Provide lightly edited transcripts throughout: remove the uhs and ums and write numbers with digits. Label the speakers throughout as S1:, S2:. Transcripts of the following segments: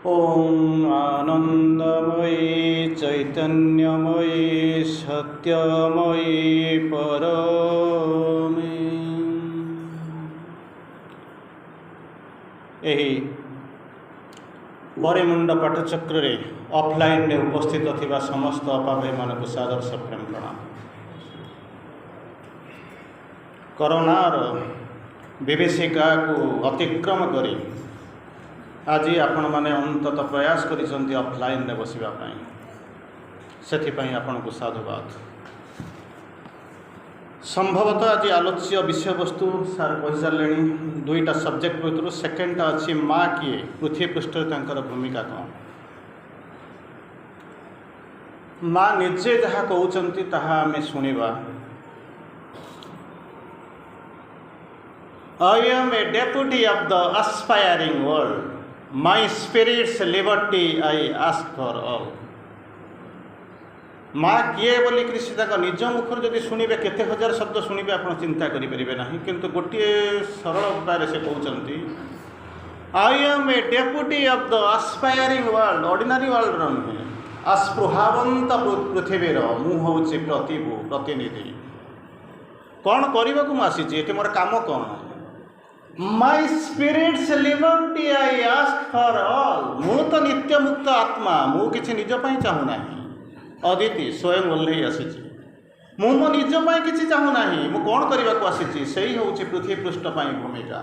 S1: ॐ आनन्दमयी चैतन्यमयी सत्यमयी परमे। यही बरेमुंड पाठचक्र ऑफलाइन में उपस्थित थिबा समस्त अपा भाई मानक सादर प्रेम प्रणाम। कोरोनार विभीषिका को अतिक्रम करी आज आपण मैंने अंततः प्रयास करिसंती ऑफलाइन रे बसिबा पई, सेथिपई आपण को साधुवाद। संभवतः आज आलोच्य विषय वस्तु सार कही सारे दुईटा सब्जेक्ट भर सेकेंडटा अच्छी माँ किए, पृथ्वी पृष्ठ भूमिका कौन। माँ निजे जहाँ कहते ताहा आमे शुणिबा। I am a deputy of the aspiring world. My spirit's liberty I ask for all. माँ किए बोली कृषि निज मुखर जब शुणे केते हजार शब्द शुणे आप चिंता करें ना, किंतु गोटे सरल उपाय से कहते I am a deputy of the aspiring world. Ordinary world नुहे, आस्पृहावंत पृथ्वीर मु हूँ प्रतिनिधि। कौन करने को मुझे मोर काम कौन? My spirit's liberty I ask for all. मु तो नित्य मुक्त आत्मा, मु किसी निजपाई चाहूना। अदिति स्वयं ओह्लई आसी मो निज किसी चाहूना, मु कौन करने को आसी से हूँ पृथ्वी पृष्ठ भूमिका।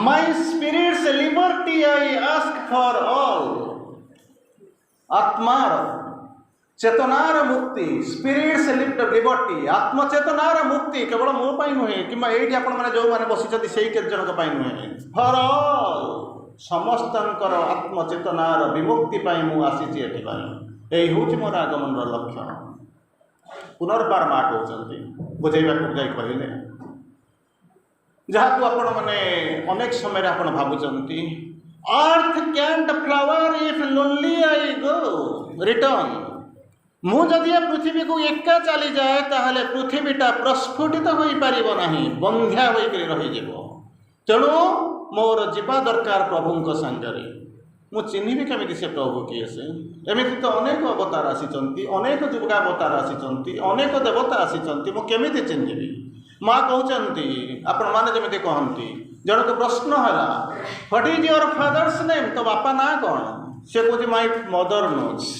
S1: My spirit's liberty I ask for all. आत्मार चेतनार मुक्ति, स्पिरिट्स लिबर्टी, आत्मचेतनार मुक्ति केवल मो पाई नुहे कि ये आपण मैंने जो मैंने बसी से केत जन नुहे, फॉर ऑल समस्तंकर आत्मचेतनार विमुक्ति मु आसी। यही हूँ मोर आगमन लक्ष्य। पुनर्बार माँ कहते बुझेगा जा कहले जहाँ को आपण मैंने अनेक समय आप भावुंट earth can't flower if lonely I go return. मु जदि पृथ्वी को एका चली जाए ताहले पृथ्वीटा प्रस्फुटित हो पार ना, बंध्या होकर रही। तेणु मोर जीवा दरकार प्रभु सांगरे। मु चिन्हिबी केमिति से प्रभु किए से? एमिति तो अनेक अवतार आसी, अनेक जुगावतार आसी, अनेक देवता आसी, मु केमिति चिन्हिबी? माँ कहते आपण मैंने जमी कहती जन को प्रश्न है what is your father's name, तो बापा ना कौन? से कहते माय मदर नोज।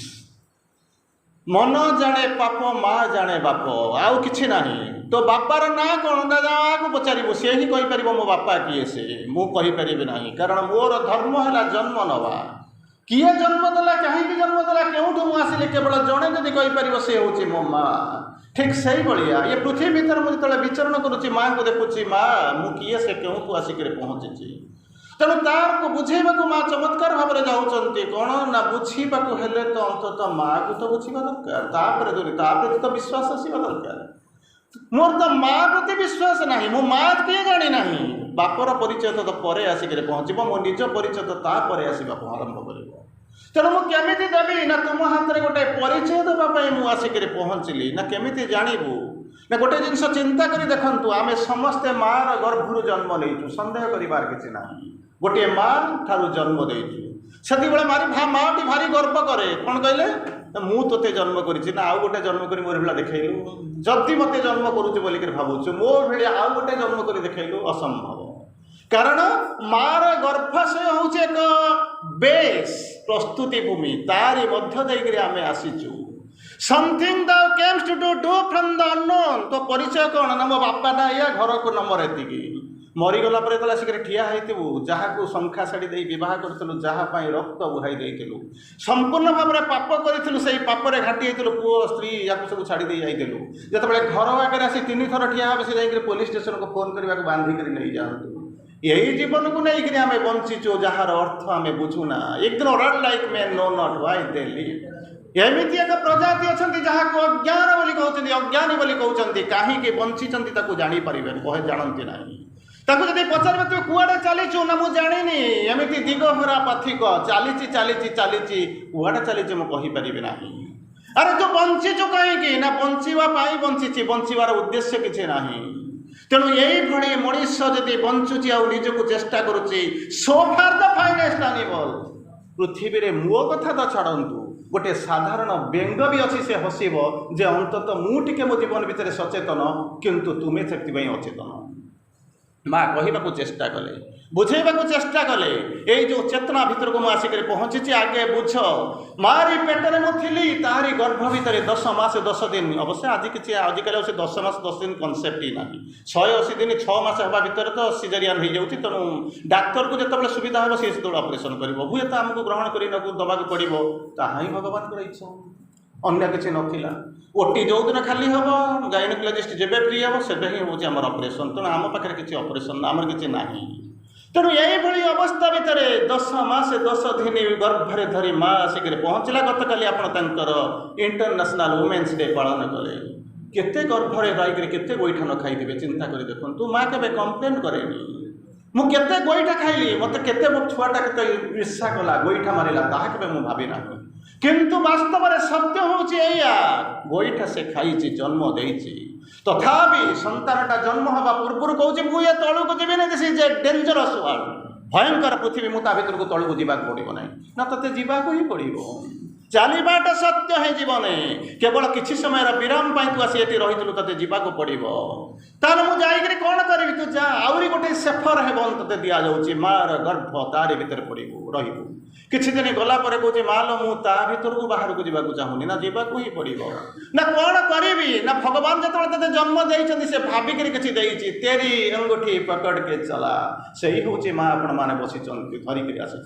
S1: मन जाने पाप, माँ जाने बाप, आउ किछि नाही। तो बापार ना कौन? दादा को पचारू, सी ही कहीपर मो बापा किए से, मु कहीपर ना, कारण मोर धर्म है जन्म नवा। किए जन्म देला, कहीं जन्म देला, क्योंठू मुझे केवल जड़े जदि कहीपर से हूँ मो माँ। ठीक से भाया ये पृथ्वी भीतर मुझे विचरण करुच्ची, माँ को देखुची माँ मु किए से क्यों को आसिक पहुँची। तेणु तार को बुझेबा को माँ चमत्कार भाव में जाऊँच कौन ना बुझीबा हेले तो अंततः माँ को तो बुझा दरकार, तापर तो विश्वास आसवा दरकार। मोर तो माँ प्रति विश्वास ना, मो माँ किए जानी ना, बापर परिचय तो पर आसिक पहुँचब, मो निज परिचय तो तापर आसवा आरंभ कर। तेणु मुझे देवी ना तुम हाथ में गोटे परिचय देवाई मुझे आसिक पहुँचली ना, केमी जानबू ना? गोटे जिनस चिंता कर देखु, आम समस्ते मार गर्भर जन्म नहीं, सन्देह करार किसी ना। गोटे माँ ठार जन्म देचु से माँटी भारी गर्व कै कौन कहले मु तोते जन्म करी ना, आउ गोटे जन्म कर मोर भाया देखलु। जदि मत जन्म करुच्च बोलिक भावुँ मो भाया आउ गोटे जन्म कर देखलु, असंभव। कारण मार गर्भाशय हूँ एक बेस प्रस्तुति भूमि, तारी मध्य देकर आम आसीचु। Something the comes to do from the unknown. तो परिचय कौन ना? मो बापा ना या घर को नंबर एति मरीगला पर आसिक ठिया होइतबु, जहाँ को शंखा शाढ़ी दे बह करूँ, जहाँपाई रक्त बुहाई देलु, संपूर्ण भाव में पाप करूँ, से पापरे घाटी होलु, पुओ स्त्री या सब छाड़ी दे जाइलु। जिते घर आगे आसी 3 थर ठिया हे से जाकर पुलिस स्टेशन को फोन करने को बांधिक नहीं जातु। यही जीवन को लेकिन आम बंचीचु जार अर्थ आम बुझुना। Ignorant like man know not why they live. एमती एक प्रजाति अच्छा जहाँ को अज्ञान बोली कहते, अज्ञानी बोली कहते, कहीं बंची जापर कहे जानती ना। जब पचारे तु कुआड़े चलीचु ना, मुझे जानी एमती दिगहरा पथिक चली चली चली कुआड़े चली मुझे ना। अरे तू बंचीचु कहीं ना, बंचाई बंची, बंचार उद्देश्य किसी ना। तेणु यही भाई मनीष जदि बंचुची आ निजक चेष्टा करुच्ची, सो फार द फाइनेस्ट एनिमल पृथ्वी रे मो कथा तो छाड़ू गोटे साधारण व्यंग भी अच्छी से हसब जे अंतत मुझे मो जीवन भितर सचेतन किंतु तुम्हें से अचेतन माँ कहवाक चेष्टा कले बुझेबा चेष्टा कले ये जो चेतना भितर को आसिक पहुँची आगे बुझ मारी पेटरे मुझी तारी गर्भ भितर 10 मास 10 दिन अवश्य आज कि आजिकल से 10 मास 10 दिन कनसेप्ट ही ना 180 दिन 6 मास हवा भितर तो सिजेरियान हो जाऊँगी तेणु डाक्तर को जिते सुविधा हम सी जो ऑपरेशन कर हुए तो आमको ग्रहण कर दबाक पड़ो ताहा ही भगवान इच्छा अन्य किसी नाला ओटी जो दिन खाली हम गाइनोकोलॉजिस्ट जब फ्री हम से हूँ आम ऑपरेशन तेणु आम पाखे किसी ऑपरेशन आमर किसी ना तेणु यही अवस्था भितर 10 मास 10 दिन गर्भरे धरी माँ आसिक पहुँचला गत काली आपंकर इंटरनेशनल वुमेन्स डे पालन कले केते गर्भरे रही केते गोईठा न खाई चिंता कर देखु माँ के कंप्लेन करेनि मुझे गोईठा खाइली मत के मो छुआटा के ईर्षा कला गोईठा मारा ताहा के मुझे भावी ना किंतु वास्तव में सत्य हूँ गोईठा से खाई जन्म देती तथापि संतानटा जन्म हवा पूर्व कहूँ मुझे तलू को जीवन this is a dangerous world भयंकर पृथ्वी मुझे भितर को तलू को जावाक पड़ो ना ना ते जावाक ही पड़ो चलवाटा सत्य है जीवन केवल किसी समय विराम तू आसी ये रही ते जावाक पड़ो ताल मुझे कौन करी तू जा आहरी गोटे सेफर हे ते दि जाऊँगी मार गर्भ तारी भितर पड़ो रही किसी दिन गला कहूँ माल मु ता भर को बाहर को जावाक चाहूनी ना जावाक ही पड़ो ना कौन करी ना भगवान जो ते जन्म देते से भाविक किसी देती तेरी अंगूठी पकड़ के चला से ही हूँ माँ आपण मैंने बसी धरिक आसी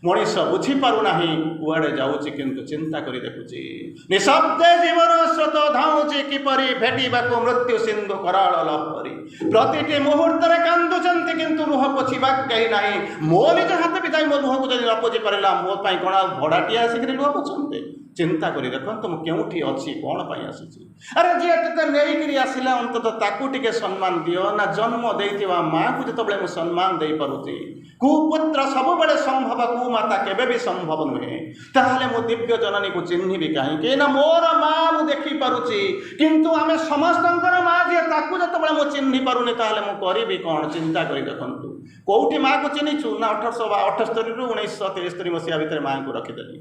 S1: मनीष बुझीपारूना कुआड़े जाऊँगी किंतु चिंता कर देखुची निशब्दे जीवन स्रोत धाऊँची किपरि भेटिबाकू मृत्यु सिंधु कराल लहरी प्रतिटी मुहूर्त कांदुचंती किंतु लुह पोछिबा कहीं ना मो निज हाथ भी मो लुह को जब न पोछि पारा मो कौन भड़ाटी आसिक लुह पोछते चिंता कर देखो मुझे क्योंठी अच्छी कौन पाई आसी अरे जी टे नहीं आसला अंतत ताकू टिके सम्मान दियो ना जन्म देइथिबा माँ को जो मुझे सम्मान दे पारुची कुपुत्र सब बड़े संभव कुमाता केबे भी संभव नुहे ताहले मो दिव्य जननी को चिन्हिबी कहीं ना मोर माँ मु देखी पारुची किंतु आमे समस्तंकर माँ जी ताकू जो मु चिन्हि पारुनी ताहले मु करिबी कौन चिंता कर देखंतु कोठी माँ को चिन्हिछु ना 1878 रु 1973 मसीहा भितर माँ को रखिदेली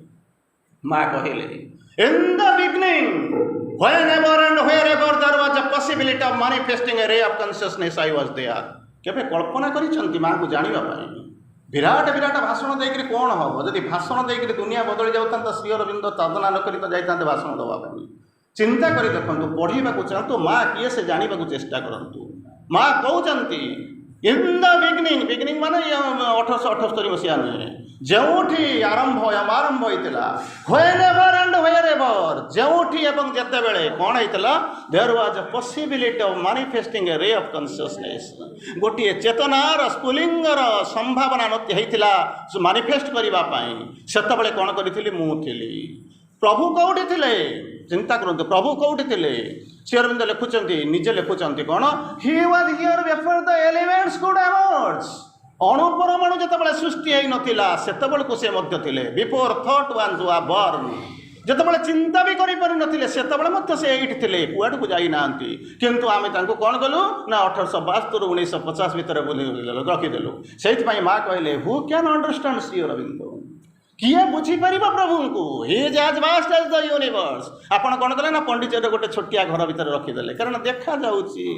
S1: माँ कहले in the beginning whenever and wherever there was a possibility of manifesting a ray of consciousness I was there केबे कल्पना करिसंती माँ को जानिबा पाई विराट विराट भाषण देकर कौन हम जदि भाषण देकर दुनिया बदली जाता श्री अरविंद साधना न कर जाते भाषण देवाई चिंता कर देखो पढ़ा चाहतु माँ किए से जानवा चेष्टा करूँ माँ कहते इन द बिगिनिंग माने 1878 मसीहा नुहे जोठी आरंभ आरंभ होता व्हेनेवर एंड व्हेरेवर जोठी एवं जिते बेले कौन होता there was a possibility of manifesting a ray of consciousness गोटे चेतनार स्फुलिंगर संभावना होता मैनिफेस्ट करने से कौन करी मुझे प्रभु कौटी थे चिंता करते प्रभु कौटी थे श्री अरविंद लिखुंट निजे लिखुंट कौन he was here before the elements could emerge अणु परमाणु जिते सृष्टि हो नाला से थे before thought was were born जिते चिंता भी करें से ये कुआड़ को जाना किंतु आम कौन कलु ना 1872 1950 भितर रखीदेलु से माँ कहले who can understand Sri Aurobindo किए बुझीपर प्रभु को he is as vast as the universe आपड़ कौन कले ना पंडित गोटे छोटिया घर भितर रखीदे कारण देखा जाऊँगी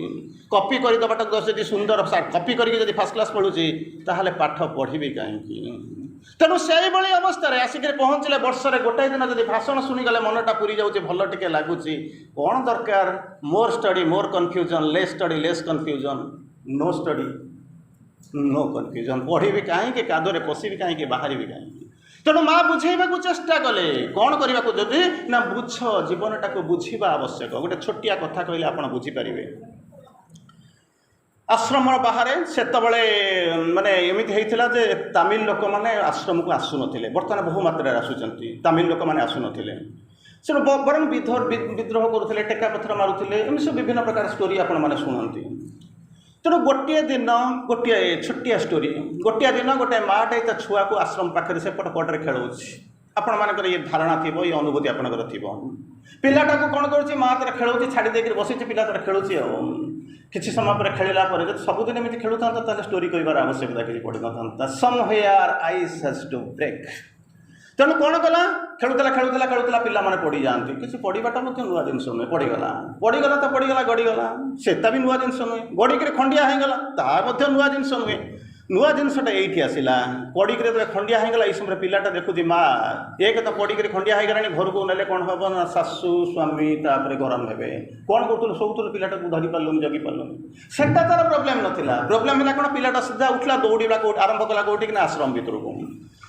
S1: कॉपी करदेवाटा जब सुंदर कॉपी करके फास्ट क्लास पढ़ुची ताहले पाठ पढ़ी कहीं तेणु से अवस्था आसिक पहुँचले वर्षे गोटाए दिन जब भाषण शुणीगले मनटा पूरी जाऊँगी भल टिके लगुच कौन दरकार more study more confusion less study less confusion no study no confusion पढ़ी कहीं कादरे पशि कहीं बाहरी कहीं तेणु माँ बुझेबा चेष्टा कले कौन करने को जदि ना बुझ जीवनटा को बुझा आवश्यक गोटे छोटिया कथा कहले आप बुझीपारे आश्रम बाहर से माने एमती होता जे तमिल लोक मैंने आश्रम को आसुन बर्तमान बहु मात्रा आसुँच तमिल लोक मैंने आसुन से बरं विद्रोह करुले टेका पथर मारुले एमती सब विभिन्न प्रकार स्टोरी आपण मैंने शुणती तेणु गोटे दिन गोटे छोटिया स्टोरी गोटे दिन गोटे माटे ता छुआ को आश्रम पाखे से पटपटे खेलुच्छी आपण मानकर ये धारणा थी ये अनुभूति आपंकर थी पिलाटा को कौन कर माँ तार खेलुच्छी छाड़ी देकर बसी पिला तार खेलुच्छी किसी समय पर खेलला जब सबुदिन एमती खेलुता स्टोरी कहबार आवश्यकता किसी पड़ न था somewhere ice has to break तेणु कौन कला खेलुला पिलाने पड़ जाती किसी पढ़ाटा नुआ जिन नुहे पढ़ीगला तो पढ़ीगला गड़ीगला सेटा भी नुआ जिन नुहे गड़िक खंडिया होगला ता नुआ जिन नुहे नुआ जिनसा ये आसला पड़िक खंडिया होगला ये समय पिलाटा देखुची माँ एक तो पड़िक खंडिया होगा घर को ना कौन हम ना शाशु स्वामी तापर गरम हे कौन करूँ सब पिलाटा को धरी पार्लुनि जगी पार्लुनि से तार प्रोब्लेम नाला प्रोब्लेम है कौन पिलाटा सीधा उठला दौड़ा आरंभ कला कौटी कि आश्रम भितर को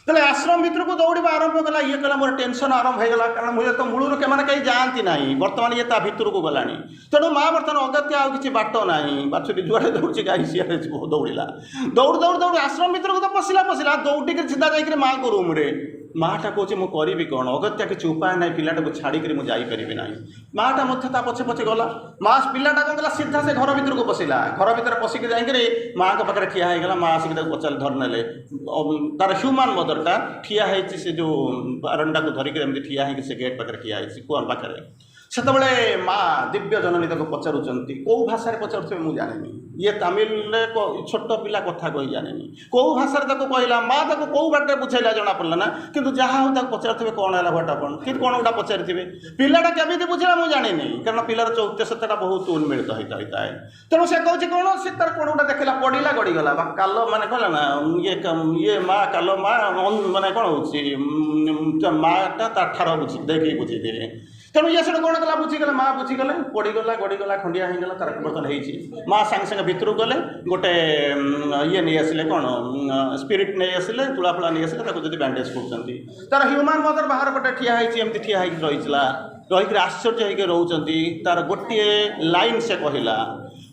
S1: तेल आश्रम भर को दौड़ा आरंभ कला ये कला मोर टेंशन आरंभ होगा कारण मुझे तो मूलर के कहीं जाती ना बर्तमान ये भितर को गला तेणु माँ बर्तमान अगत्य आउ कि बाट ना बाछुरी जुआड़े दौड़ी गाई सी दौड़ा दौड़ दौड़ दौड़ आश्रम भर को तो पशिला दौड़ सीधा जाकर माँ को रूम रे माटा कौच मुझे कौन अगत्या किसी उपाय ना पिलाटा को छाड़ी मुझे जापरि ना माटा मत पछे पछे गला माँ पिलाटा कौन कला सीधा से घर भर को पशिला घर भर पशिक जाकि माँ को पाखे ठिया होगा माँ आसिक पचार धरने तार ह्यूमान मदरटा ठिया से जो बारंडा को धरिक ठिया से गेट पाखे ठिया कुआर पाखे से माँ दिव्य जननी तक पचारुंट कौ भाषा पचारुवे मुझे जानी ये तमिल छोट पिला कथा कही जानी कौ भाषा कहला माँ ताको कौ बाटे बुझेला जना पड़ा ना कि जहाँ हो पचारे कौन है व्हाट अपन कि कौन गोटा पचारि पिलाटा केमी बुझेगा मुझे जानी कारण पिलार चौत्यसता बहुत उन्मिलित होता है तेणु से कौन कौन से तार कौन गोटा देखला पड़ा गड़ीगला काल मैंने कहला ना ये माँ काल माँ मैंने कौन हो माँटा ठार देखिए बुझे तेणु ये सब कौन कला बुझीगला माँ बुझीगले पड़ीगला गड़ीगला खंडिया होगला तार बर्तन हो माँ सांगे सांगे भितर गले गोटे ये नहीं आसिले कौन स्पिरिट नहीं आसिले तुला फुला नहीं आसिले जो बैंडेज कर तार ह्यूमान मदर बाहर पटे ठिया एमती ठिया रही आश्चर्य होकर रोचे तार गोटे लाइन से कहला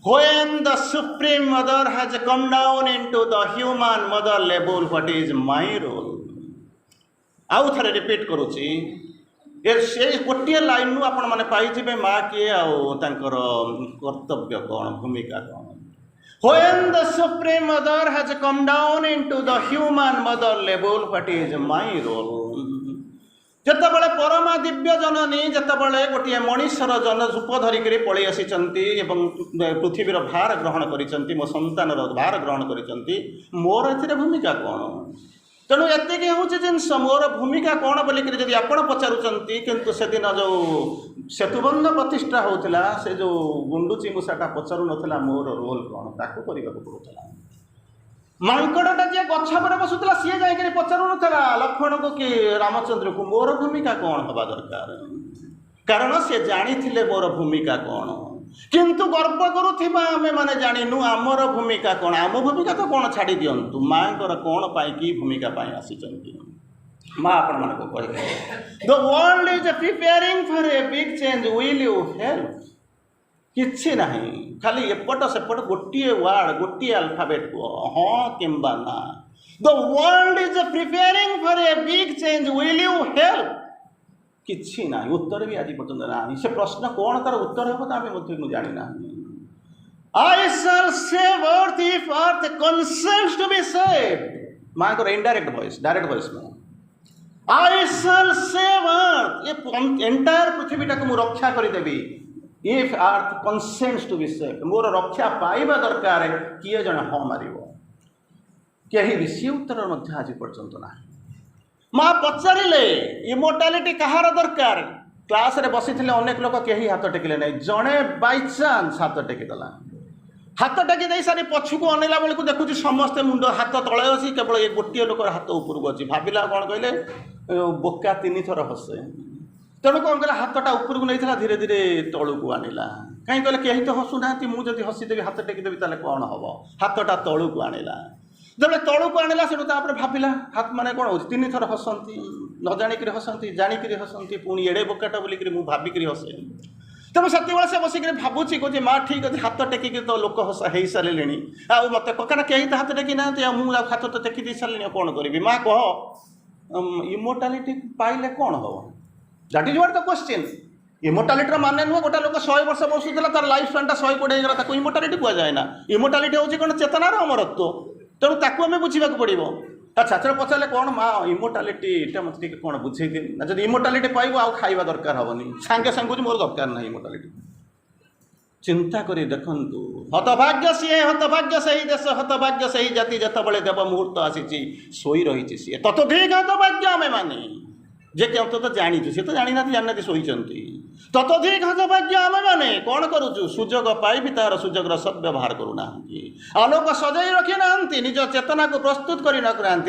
S1: When the Supreme Mother has come down into the human mother level, what is my role? आउ थे रिपीट करुच्ची से गोटे लाइन आपण मैंने पाइबे माँ किए आर कर्तव्य कौन भूमिका कौन When the Supreme Mother has come down into the human mother level, what is my role? जितेबाला परमा दिव्य जननी जितेबाला गोटे मनीषर जन रूप धरिक पलि आसी पृथ्वीर भार ग्रहण कर मो संतान भार ग्रहण कर मोर ए भूमिका कौन तेणु एतिक हूँ जिनस मोर भूमिका कौन बोलिक जब आप पचारुंट किंतु से दिन जो सेतुबंध प्रतिष्ठा होता से जो गुंडुची मूषाटा पचारू नाला मोर रोल कौन ताकू करने पड़ूला मांकड़टा जी गछ पर बसुला सी जाकर पचारू नाला लक्ष्मण को कि रामचंद्र को मोर भूमिका कौन हवा दरकार कारण से जानी मोर भूमिका कौन किंतु गर्व करुवा आमे माने जानिनु आमर भूमिका कौन आम भूमिका तो कौन छाड़ी दिंतु माँ कौन पाई भूमिका पाई आसी माँ आपण मान कह the world is preparing for a big change will you help किछि नहीं खाली एपट सेपट गोटे वार्ड गोटे अल्फाबेट को हाँ किंबा ना the world is preparing for a big change will you help किछि ना उत्तर भी आज पर्यटन ना से प्रश्न कौन तार उत्तर हम तो जानी ना I shall save earth if earth consents to be saved. माँ को इनडायरेक्ट वॉइस डायरेक्ट वॉइस में I shall save earth ये एंटायर पृथ्वीटा को मु रक्षा करदेवी if earth consents to be saved मोर रक्षा पाइबा दरकार किए जन हाँ मार कहीं भी सी उत्तर आज पर्यंत ना माँ पचारे इमोर्टालिटी कहार दरकार क्लास रे बसी अनेक लोक कहीं हाथ टेकिले ना जड़े बाईचान्स हाथ टेकीदेला हाथ टेकी दे सारी पछुक अनेला बेलू देखुची समस्ते मुंड हाथ तले अच्छी केवल ये गोटे लोक हाथ उपरକୁ अच्छी भाविला कौन कहले बोका 3 थर हसे तेणु कौन कहला हाथटा उपरକୁ नहीं धीरे धीरे तलू आनिला कहीं कहले कहीं तो हसुना मुझे हसीदेवी हाथ टेकीदेवी ताले कौन हम हाथटा तलू आनिला जब तलू आनिला से भाविला हाथ माने कौन हो 3 थर हसती न जाणिक हसती जाणिक हसती पुणी एड़े बोकाटा बोलिक भाविक हसे तेणु से से बसिक भावुची कहे माँ ठीक अच्छे हाथ टेकिक तो लोक हस हो सारे आ मत कारण कहीं तो हाथ टेकी ना मुझे हाथ तो टेकी दे सारे कौन करी माँ कह इमोर्टालिटी पाइले कौन हम that is what the question immortality माने नुह गोटे लोक 100 वर्ष बसुला तार लाइफ स्पानटा 120 गला इमोर्टालिटी कहुए ना इमोर्टालिटी हूँ कौन चेतनार अमरत्व तेणु ताकू आम बुझा पड़ो अच्छा चलो पचारे कौन माँ इमोर्टालिटी मत कौन बुझे ना जब इमोर्टालिटी पाइब आउ खाइबा दरकार हेनी सांगे सांगे मोर दरकार ना इमोर्टालिटी चिंता करी देखंतु हतभाग्य सी हतभाग्य सही देश हतभाग्य सही जाति जितेबाला देव मुहूर्त आसी शोई रही सी ततोधिक हतभाग्य आमे माने जे कि अंत जानीचु सी तो जानी ना शोई ततोधिक हतभाग्य आमे माने कौन करुचु सुजोग पाई तार सुजोगर सद्व्यवहार करूना आलोक सजाई रखी ना निज चेतना को प्रस्तुत कर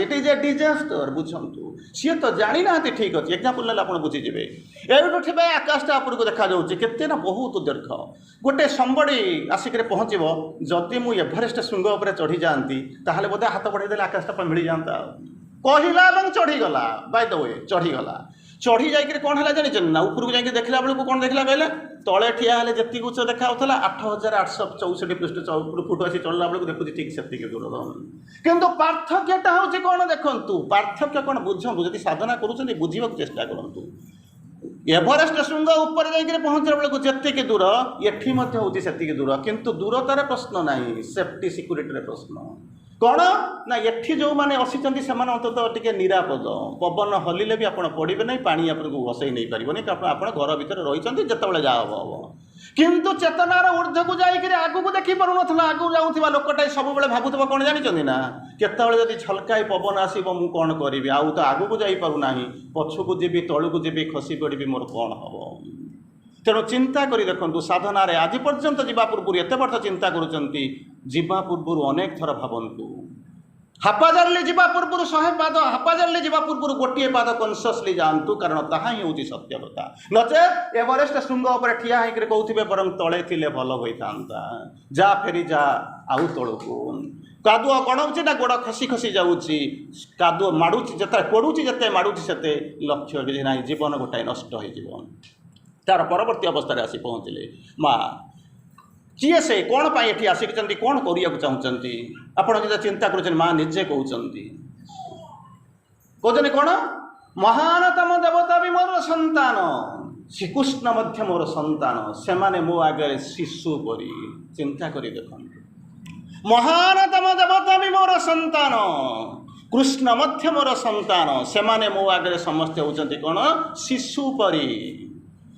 S1: इट इज ए डिजास्टर बुझंतु सी तो जानी ना ठीक अच्छे एक्जामपल ना आप बुझीजे एठू आकाशटा आपको देखा केते ना बहुत दीर्घ गोटे संबड़ी आसिक पहुँचब जदि मु एभरेस्ट शृंग उपर चढ़ी जाती ताहले बोधे हाथ बढ़ाईदे आकाशटा मिल जाता कहला चढ़ीगला बाय द वे चढ़ीगला चढ़ी जाकर कौन है जानी ना उपरको जाकर देखला बेलू कौन देखला कहले तले ठिया हेले जी उच्च देखा 8864 पृष्ठ फुट आसी चढ़ला बेलू देखुची ठीक से दूर किंतु पार्थक्यटा हूँ कौन देखु पार्थक्य कौन बुझु जब साधना करुँच बुझा चेष्टा करूँ एभरेस्ट शृंग उपर जाकर पहुँचला बेलू जी दूर एटी से दूर किंतु दूरतार प्रश्न ना सेफ्टी सिक्यूरीटी प्रश्न कौन ना एठी जो मैंने असीचंती से अंतत टिके निरापद पवन हलिले भी आपड़ पड़े ना पानी आपको घसई नहीं पारे आप घर भितर रही जिते जा हम किंतु चेतनार ऊर्ध्व को जाकर आगू देखी पार ना आगू जाऊा लोकटा सब भावुव कौन जानते ना केतले जब छलकाई पवन आसो मु कौन करी आउ तो आगू को जापरूना पछक जी तलू जी खसी पड़ी मोर कौन हम तेणु चिंता करी देखु साधन आज पर्यंत जीवा पूर्व एत वर्ष चिंता करुँच जीवा पूर्व अनेक थर भावतु हापाजारली जीवा पूर्व 100 पाद हापाजारली जीवा पूर्व गोटे पाद कनसीयसली जातु कारण ताहा ही हूँ सत्य कथा नचे एवरेस्ट शृंग उपर ठिया होकर कहते बर तले थिले भल होता जा फेरी जा आउ तलू कादुआ कौन हो ना गोड़ खसी खसी जाऊँगी कादुआ माड़ुची जिते पड़ुची जिते माड़ुची से लक्ष्य कि ना जीवन गोटाए नष्ट हो तार परवर्ती अवस्था आसी पहुँचले माँ किए से कौन पाई एठी आसिक कौन करिया चाहते आपड़ जो चिंता कर माँ निजे कहते कौन महानतम देवता भी मोर संतान श्रीकृष्ण मध्य मोर संतान से माने मो आगे शिशु परी चिंता करी देखो महानतम देवता भी मोर संतान कृष्ण मध्य मोर संतान से माने मो आगे समस्ते होती कौन शिशु परी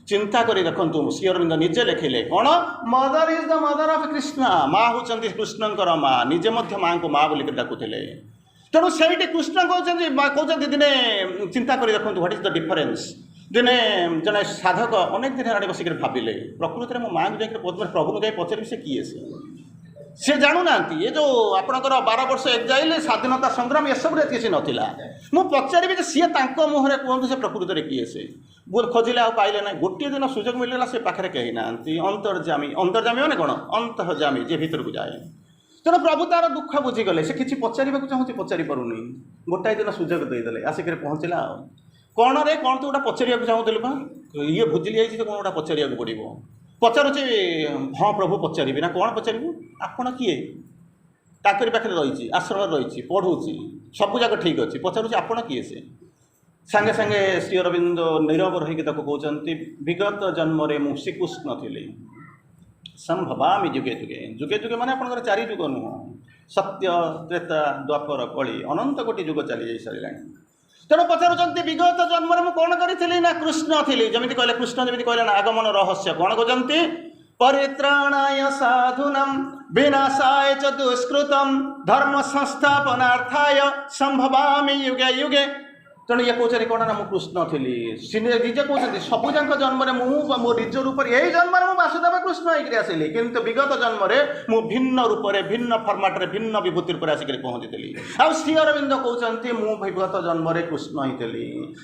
S1: चिंता करी देखु श्री अरविंद निजे लिखिले कौन mother is the mother of Krishna माँ होती कृष्णकर माँ निजे माँ को माँ बोलिक डाकुले तेणु से कृष्ण कहते दिने चिंता करी देखु व्हाट इज द डिफरेन्स दिने जड़े साधक अनेक दिन आड़े बसिक भाविले प्रकृति में मो माँ को जाए प्रभु को जाए पचारि से किए से जानूना ये जो आपणकर 12 वर्ष एक्जाइल स्वाधीनता संग्राम ये सब किसी नाला मुझे पचारि सी मुहर कहते से प्रकृति में किए से बहुत खोजिले आ पाइले ना गोटे दिन सुजोग मिलला से पाखे कहीं ना अंतर्जामी अंतर्जामी मैंने कौन अंतर्जामी जे भीतर को जाए तेणु प्रभु तार दुख बुझीगले से किसी पचार चाहूँगी पचारि पारूनी गोटाए दिन सुजोग देदेले आसिक पहुँचला कौन रे कौन तो गोटा पचारिया चाहूल पा ये भुजिली जाइए तो कौन गोटा पचारिया पड़ो पचारुचे हाँ प्रभु पचारि ना कौन पचारू आपण किए ताकरी पाखे रही आश्रम रही पढ़ुची सबूक ठीक अच्छे पचारुचे आपण किए से सांगे सांगे श्री अरविंद नीरव रही कहते विगत जन्म मु श्रीकृष्ण थी संभवामी जुगे जुगे जुगे जुगे माने आपंकर 4 जुग नुह सत्य त्रेता द्वापर कली अनंत कोटि जुग चली जा सारा तेणु पचारुंट विगत जन्म में कौन करी ना कृष्ण थी जमी कहले कृष्ण जमी कहले ना आगमन रहस्य कौन कहते परित्राणाय साधूनां विनाशाय च दुष्कृतं धर्म संस्थापनार्थाय संभवामि युगे युगे तेणु ये कहते कौन ना कृष्ण थी निजे कहते सबूक जन्म में मो निज रूप यही जन्म में वासुदेव कृष्ण होकर आसली किंतु विगत जन्म में भिन्न रूप भिन्न फर्माटे भिन्न विभूति रूप आसिक पहुँची आ श्री अरविंद कहते मु विगत जन्म में कृष्ण होती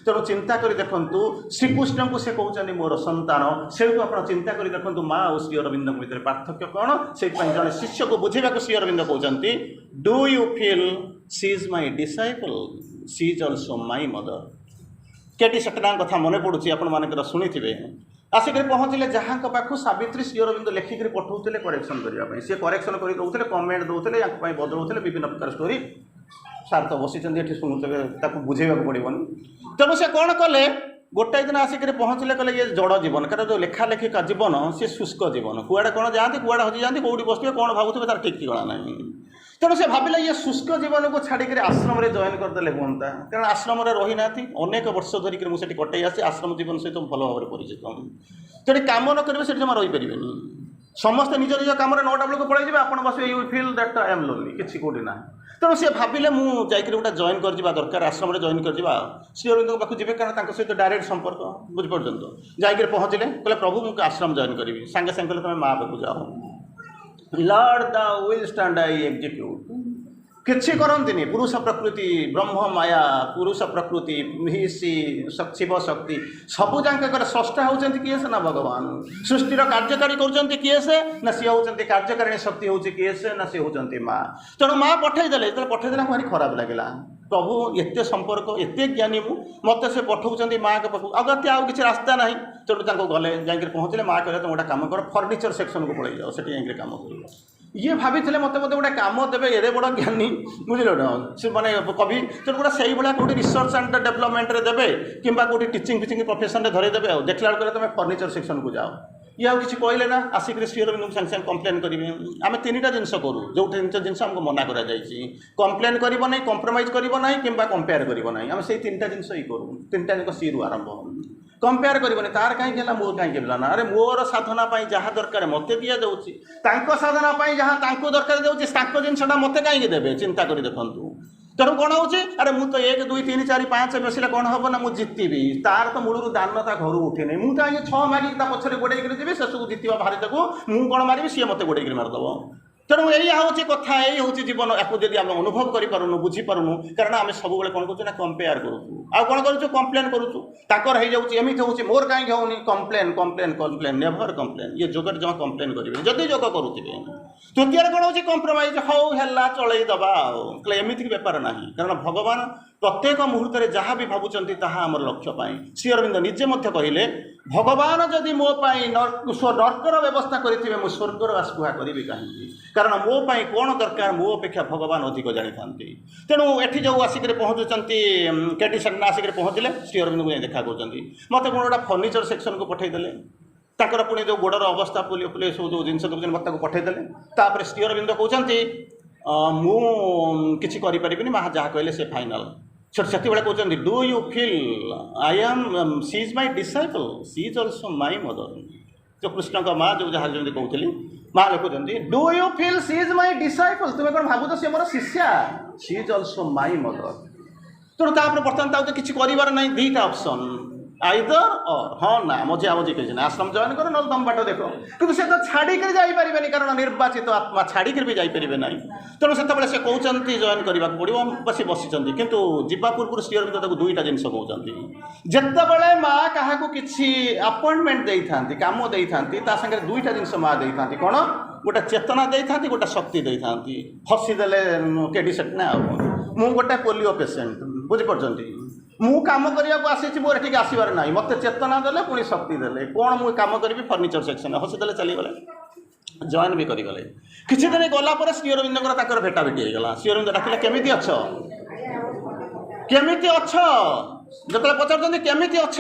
S1: तेणु चिंता कर देखु श्रीकृष्ण को से कहते मोर संतान से आप चिंता कर देखु माँ और श्री अरविंद भितर पार्थक्य कौन से जड़े शिष्य को बुझेगा श्री अरविंद कहते do you feel she is my disciple she is also my mother केटी सेटना कथा मन पड़ुची आप शुणी थे आसिक पहुँचले जहाँ पाखु सावित्री श्री अरविंद लेखिक पठाऊे करेक्शन करने सी करेक्शन कर दौले कमेंट दौले बदलौले विभिन्न प्रकार स्टोरी सार तो बसी शुणुते बुझेगा पड़ोनी तेणु से कौन कले गोटाए दिन आसिक पहुँचले कले ये जड़ जीवन कारण जो लेखा लेखी का जीवन सी शुष्क जीवन कुआड़े कौन जाती कुआड़े हजि जाती कौटी बसते कौन भावुवे तार ठीक ठिकाना ना तेणु से भाविले ये शुष्क जीवन को छाड़िक आश्रम में जॉइन करदे हाँ कारण आश्रम रही ना अनेक वर्ष धरिक मुझे कटे आसी आश्रम जीवन सहित भल भाव परिचित तेणु कम न करेंगे से जमा रहीपर समस्ते निज निज कम 9टा बेलू पलैबे आप बस you feel that I am lonely किसी कौटी ना तेणु सी भाविले मुझे गोटे जॉइन कर दरकार आश्रम जॉइन कर श्री अरविंद पाक जी कारण सहित डायरेक्ट संपर्क बुझीपार तो जाकर पहुँचले कहले प्रभु मुझे आश्रम जॉइन करी सांगे सांगे कहले तुम माँ पाक जाओ Lord the will stand I execute किसी करती पुरुष प्रकृति ब्रह्म माया पुरुष प्रकृति सी शिव शक्ति सबू जाकर स्रष्टा होती किए से ना भगवान सृष्टिर कार्यकारी कर किए से ना सी होती कार्यकारिणी शक्ति हूँ किए से ना सी होती माँ तेणु माँ पठेदेले जो पठेदेला भारी खराब लगे प्रभु एत संपर्क एत ज्ञानी मत से पठाऊँ माँ के पाक अगत आउ कि रास्ता ना तेणु गले जाकर पहुँचले माँ कहले तुम गोटे कम कर फर्निचर सेक्शन को पलि जाओ से कम कर ये भाभी मत गोटे कम देवे एडे बड़ ज्ञानी बुझे ना से माने कवि तेणु गोटे से भाया कौटी रिसर्च एंड डेवलपमेंट देवे कि कौटी टीचिंग फिचिंग प्रोफेशन में धरेदेवे देखला बेलू तुम फर्निचर सेक्शन को जाओ ये आउ कि कहले ना आसिक श्री अरविंद सागे सागे कम्प्लेन करेंगे आम 3टा जिनस करूँ जो जिनस आमको मना कर कम्प्लेन करना कंप्रोमाइज करना कि कंपेयर करना आम से 3टा जिनस ही करूँ 3टा जाक सी रु आरंभ कंपेयर करनी तार कहीं मोर कहीं ना अरे मोर साधना जहाँ दरकार मत दि जाऊँगी साधना जहाँ दरकार जाऊँगी जिनसा मत कहीं देवे चिंता कर देखूँ तेणु कौन हो अरे मुझे तो 1 2 3 4 5 बसले कौन हम ना मुझे जितबी तार तो मूलर दान ता घर उठे नहीं मुझे कहीं 6 मारिक पछरे गोड़े जी शेष को जितवा भारत को मुझे कौन मारि सी मत गोड़े मारिदेव तेणु यही हूँ कथा यही हूँ जीवन या आम अनुभव करूँ बुझीपारूँ कारण आम सब कौन कर कंपेयर करूँ आउ कौन करूँ कम्प्लेन करूँ एमती हूँ मोर कहीं होनी complain complain complain never complain ये जोगर जमा कम्प्लेन करेंगे जदि जोग करुवे तृतीय कौन हो कंप्रोमाइज हौ है चलईदबा एमती बेपार ना कारण भगवान प्रत्येक मुहूर्त में जहाँ भी भावुंट ताहा आमर लक्ष्य श्री अरविंद निजे कहले भगवान जदि मोपाई नर्कर व्यवस्था करेंगे मुझे स्वर्गर बास कुहा करी कहीं कारण मोपाई कौन दरकार मो अपेक्षा भगवान अधिक जानी था तेणु एटी जो आसिक पहुँचुंट केटी सेना आसिक पहुँचले श्री अरविंद को देखा कर मत कौन गोटा फर्निचर सेक्शन को पठेदेले ताकर पुणी जो गोड़र अवस्था पुली पुली सब जो जिन मत पठेदेले तापर श्री अरविंद कहते मुझे करें माँ जहाँ कहले से फाइनाल से कहते do you feel I am she is my disciple she is also my mother जो कृष्ण का माँ जो जहाँ जमी कहती माँ लिखुंट do you feel she is my disciple तुम्हें कौन भावुच सी मोर शिष्या she is also my mother तेणु तापर बर्तमान किसी कर ना 2टा ऑप्शन आइदर और हाँ ना मजा मजी कहीं आश्रम जॉइन कर ना तुम बाट देख कि से तो छाड़िक जापरेनि कारण निर्वाचित आत्मा छाड़िक भी जापरें ना तेणु से कहते जॉइन करने पड़ो बस बसी किंतु जीवा पूर्व श्री अरविंद 2टा जिन कहते जितेबले माँ क्या किसी अपॉइंटमेंट दे था कम दे था 2टा जिन माँ दे था कौन गोटे चेतना दे था गोटे शक्ति दे था हसीदेले केडी सेटना मु गोटे पोलियो पेसेंट बुझीपार मु काम करने को आसी मोर ठीक आसबार ना मत चेतना देले पुणी शक्ति देले कौन मुझे कम करी फर्निचर सेक्शन हसीदेले चलीगले जॉइन भी करगले किसी दिन गलापर श्री अरविंद भेटा भेटी होगा श्री अरविंद डाकिले केमिति अच्छ जो पचार केमिति अच्छ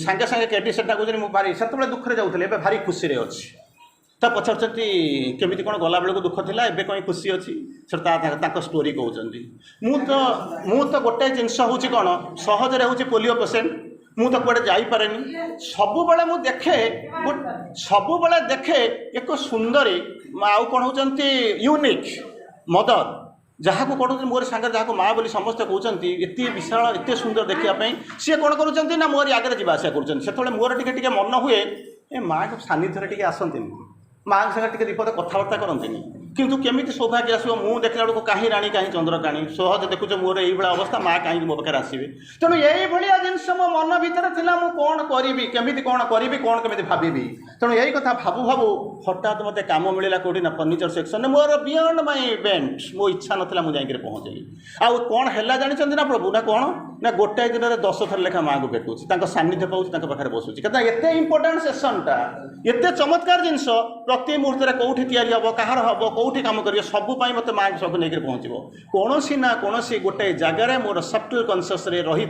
S1: सांगे सांगे केटी सेटा कहते भारी से दुखे जाऊे भारी खुशी रे अच्छी तो पचार केमी कौन गला बेलू दुख था एवं कहीं खुशी अच्छी से स्टोरी कहते मु तो गोटे जिनस हूँ कौन सहजरे हूँ पोलियो पेसेंट मु तो कड़े जापे सबु देखे एक सुंदरी आउ कौन होती यूनिक मदर जहाँ को कौन मोर सांगे जहाँ माँ बोली समस्ते कहते एत विशाल एत सुंदर देखापी सी कौन कर मोर आगे जावास कर मोर टे मन हुए ए माँ को सानिध्य टे आसती माँ सागे दीपद कथबार्ता करती किंतु केमी सौभाग्य आसो मुझे देखला बेलू कहीं राणी कहीं चंद्रकाणी सहज देखुच मोर ये अवस्था माँ कहीं मो पाखे आसवे तेणु यही जिनस मो मन भितर था मुझे कौन करी केमी कौन करी कौन केमी भावी तेणु यही कथा भावु भावु हठात मत कम मिलला कौटी ना furniture section more beyond my event मो इच्छा नाला मुझे जाकर पहुँचली आउ कौन है जानते ना प्रभु ना कौन ना गोटाए दिन में 10 थर लेखा माँ को भेटुची सानिध्य पाँच पाखे बसुची कहता एत इंपोर्टाट सेसनटा एत चमत्कार जिनस प्रति मुहूर्त में कौटी या कहार हम कौटी कम कर सबूपाई मत माँ सब नहीं पहुँचो कौन ना कौन गोटे जगार मोर सफ्टवेयर कनसीयस रही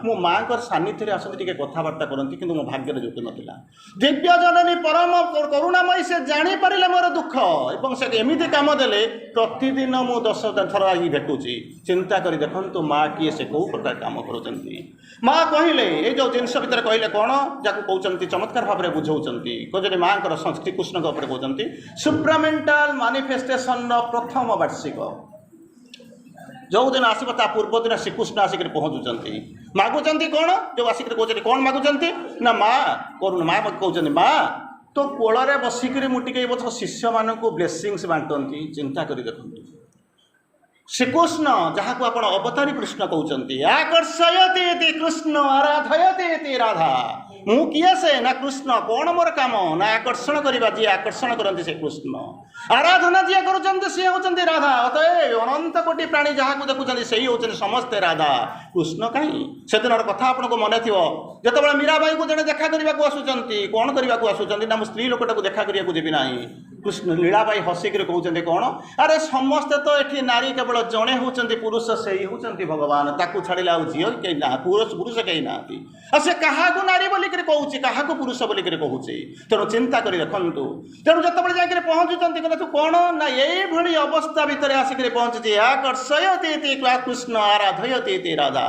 S1: मो माँ सानिध्य आसती कथबार्ता करती कि मो भाग्य जुटू ना दिव्य जननी परम करुणामयी से जापारे मोर दुख और से एमती कम देले प्रतिदिन मु 10 थर भेटुची चिंता कर देखु माँ किए से कौ प्रकार कम काम करुँच माँ कहले ये जो जिनस भितर कहले कौन जहाँ कहते चमत्कार भाव में बुझाऊँच कहते माँ श्रीकृष्ण कहते सुप्रामेंटाल मानिफेस्टेशन प्रथम वार्षिक जो दिन आसो ता पूर्व दिन श्रीकृष्ण आसिक पहुँचुंट मागुंट कौन जो आसिक कहते कौन मागुंट ना माँ करुण माँ कहते माँ तो कोल बसिक मुझे बस शिष्य मान ब्लेसिंग्स बांटती चिंता कर देखो श्रीकृष्ण जहाँ को आप अवतारी कृष्ण कहते आकर्षयते कृष्ण आराधयते राधा मु किए से ना कृष्ण कौन मोर काम ना आकर्षण करवा जी आकर्षण करते से कृष्ण आराधना जी कर सी होती राधा अतएव अनंत कोटि प्राणी जहाँ को देखुं से ही होती समस्ते राधा कृष्ण कहीं से दिन कथा आपको मन थी जो मीराबाई को जड़े देखा करने को आसुँच कौन करने को आसुँच ना मुझे स्त्री लोकटा को देखा करने को देवी ना कृष्ण लीलाबाई हसिक कहते कौन अरे समस्ते तो ये नारी केवल जड़े होती पुरुष से ही होती भगवान ताकू छाड़िले आ झील कहीं ना पुरुष कहीं ना से क्या नारी बोलिक कहूँ क्या पुरुष बोलिक कहूँ तेणु चिंता कर देखु तेणु जो जाकर पहुँचुंट कहले तू कौन ना ये अवस्था भितर आसिक पहुँची आकर्षयते कृष्ण आराधयते राधा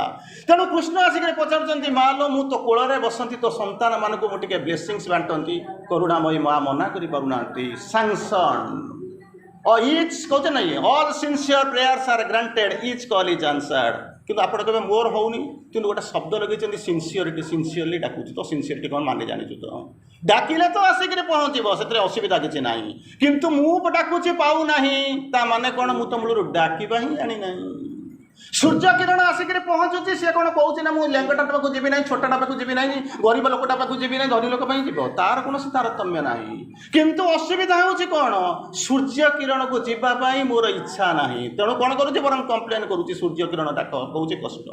S1: तेणु कृष्ण आसिक पचार माँ लो मु तो कोल बसती तो संतान मान को मुझे ब्लेसिंग्स बांटती करुणामयी माँ मना कर सैंक्शन और इच कहते नहीं all sincere prayers are granted each call is answered किंतु आप कहे मोर होनी कि गोटे शब्द लगे सिंसियरिटी सिंसियरली डाकुँ तो सिंसियरिटी कौन माने जानी तो डाकिले तो आसिक पहुँचब से असुविधा किसी ना किंतु मु डाकुची पाऊना माने कौन मु तो मूल डाकवा ही जानी ना सूर्य किरण आसिक पहुँचुची सी कौन कहूँ ना मुझे लेंगटा पाक जी ना छोटा पाक जी ना गरीब लोकटा पाक जी ना धनी लोक जीव तार कौन तारतम्य ना किंतु असुविधा हूँ कौन सूर्य किरण को जीवाई मोर इच्छा ना तेणु कौन करुँच बर कंप्लेन करुँच सूर्य किरण डाक कहूँ कष्ट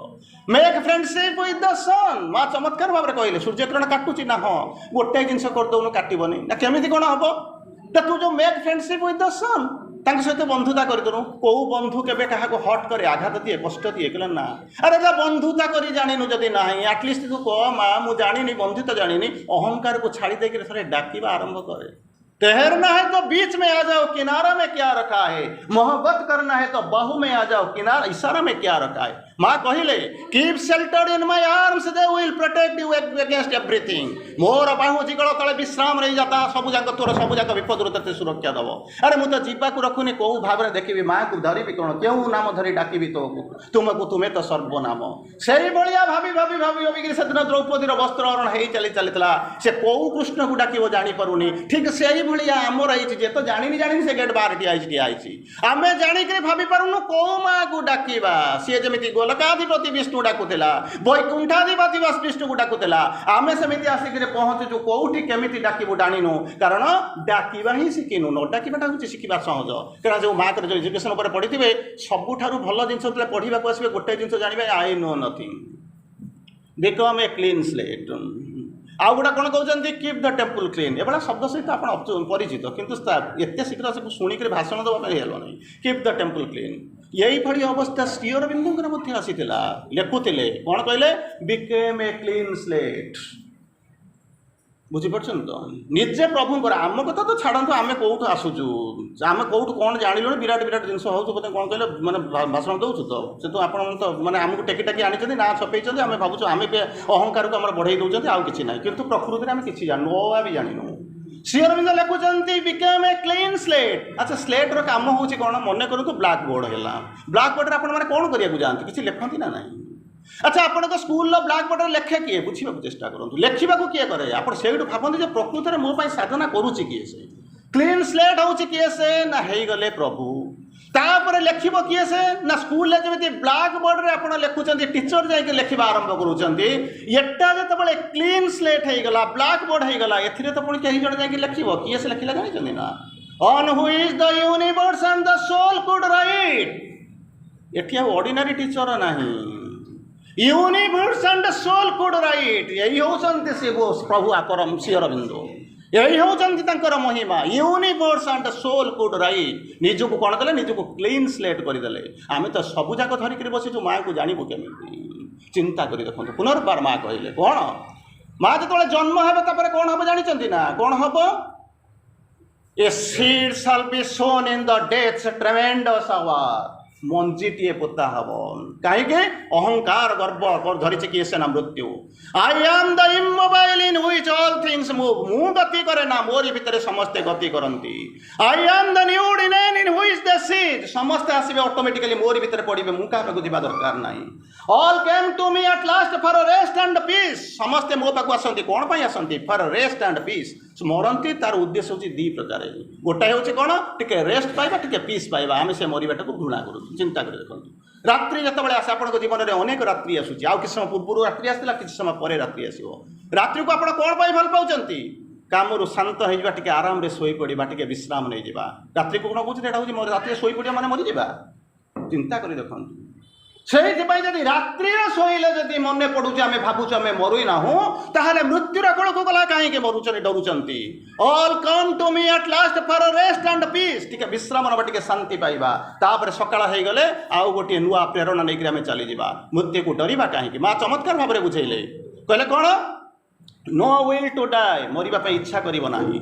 S1: मेक फ्रेंडशिप विथ द सन माँ चमत्कार भाव में कहले सूर्य किरण काटुची ना हाँ गोटे जिन करदौन काटबनी ना केमी कौन हम तू जो मेक फ्रेंडशिप विथ द सन सहित बंधुता करदेनु कौ बंधु केबे क्या हट करे आघात दिए कष्ट दिए कहले ना अरे बंधुता कर जानु जदि ना एटलिस्ट तू कह माँ मुझे जानी बंधुता जानी अहंकार को छाड़ी देकर थे डाकिबा आरंभ करे तैरना है तो बीच में आ जाओ किनारा में क्या रखा है मोहब्बत करना है तो बाहू में आ जाओ किनारा इशारा में क्या रखा है माँ कहले keep sheltered in my arms they will protect you against everything मोर बाहु जिगल तले विश्राम रही जाता सब जाक तोर सब जाक विपद ते सुरक्षा दब अरे मुझे जीवा को रखुनी कौ भाव में देखी माँ को धरबी कौन क्यों नाम धरी डाकबी तो तुमको तुम्हें तो सर्वनाम से भाया भाभी भाभी भाभी भाभी से दिन द्रौपदी वस्त्र हरण हो चली चली से कौ कृष्ण को डाक जापरुनी ठीक से भाया आमर आई जे तो जानी जानी से गेट बाहर ठिया आम जाणिक भाभी पारुनु कौ माँ को डाकवा सी जमी गोलकाधिपति विष्णु डाकुला वैकुंठाधिपति विष्णु को डाकुला आम सेमती आसिक पहुँचुचु कौटी केमी डाकबू जाणीनु कारण डाकवा ही शिखिनु न डाकवाटा हूँ शिखा सहज कारण जो माँ जो एजुकेशन पर पढ़ी थे सबुठार भल जिन पढ़ा आसवे गोटे जिन जानवे I know nothing become a clean slate आउ गोटा कौन कहते कीप द टेम्पल क्लीन एभा शब्द सहित आप परिचित किंतु एत शीघ्र शुणिक भाषण देवा नहीं कीप द टेम्पल क्लीन यही भली अवस्था श्री अरविंद आसी लिखुले कौन कहले बिकेम ए क्लीन स्लेट बुझीपार तो निजे प्रभु आम कथा तो छाड़ू आम कौटू आसुचु आम कौटू कौन जानलु विराट विराट जिन हो कौन कहले मैंने भाषण दौर तो से तो आप मैंने आमको टेकी टाकी आनी ना छपे आम भावुँ आम अहंकार को आम बढ़ई दौरान आउ कि ना कि प्रकृति में आम कि जानू भी जानू श्री अरविंद लिखुंट बिकेम ए क्लीन स्लेट अच्छा स्लेट काम हूँ कौन मन करूँ ब्लाक बोर्ड है ब्लाक बोर्ड में आपने कौन करने जाती किसी लिखती ना ना अच्छा आपण स्कूल ब्लाक बोर्ड लेखे किए बुझा चेष्टा करूँ लेखा किए करे आप से भावती प्रकृति में मो साधना करुच्ची किए से क्लीन स्लेट हूँ किए से ना हो गले प्रभु तापर लेखिब किए से ना स्कूल जमी ब्लाक बोर्ड में आप लिखुंट टीचर जाकि लिखा आरंभ करुँचा जो क्लीन स्लेट होगा ब्लाक बोर्ड होगा ए तो पुणी कहीं जन जाकि लिख किए से लिखला जानी ना on whose the universe and the soul could write एटी ऑर्डिनरी टीचर नहीं universe and soul could write यही होती शिव प्रभु आकर श्री अरविंद यही होती महिमा universe and soul could write निजक कौन कले निजक क्लीन स्लेट करदे आम तो सबूक धरिक बसीचु माँ को जानबू केमी चिंता कर देखो पुनर्बार माँ कहले कौन माँ जो जन्म है कौन हम जानते ना कौन हम a seed shall be sown in the death's tremendous hour मंजीटे पोता हम कहीं अहंकार गर्व धरी किए सेना मृत्यु I am the immobile in which all things move मु गति करे ना मोरी भितर समस्ते गति करती I am the nude in which they cease समस्ते आसबे ऑटोमेटिकली मोरी भितर पड़े मु क्या जावा दरकार नहीं all came to me at last for rest and peace समस्ते मो पाक आसती कौन पाई आसती फॉर रेस्ट एंड पीस मरती तार उद्देश्य हूँ दी प्रकार गोटाए हूँ कौन टे रेस्ट पाइबा टे पीस पाइबा आम से मरवाटा को घृणा करूँ चिंता कर देखो रात्रि जो आसे आप जीवन में अनेक रात्रि आसूँ आउ किसी समय पूर्व रात्रि आसाला किसी समय पर रात्रि आसो रात्रि को आप कौन पाई भल पाँच काम शांत हो आराम से शोई पड़ा टे विश्राम नहीं जावा रात्रि को कौन कहूँ रात्रि शोई पड़ा मैंने मरीजा चिंता कर देखो से रात्रि शोले जदि मन पड़ुचे आम भावुँ आम मरुई ना ताहले मृत्युर कौन को गला कहीं मरुचन डरुंट all come to me at last for rest and peace टिके विश्राम नवा टिके शांति पाइबा तापर सकाळ हो गले आउ गोटे नुआ प्रेरणा नहीं आम चली मृत्यु को डरवा कहीं माँ चमत्कार भाव में बुझेले कहले कौन नो विल टू डाई मरवा इच्छा करिवो नाही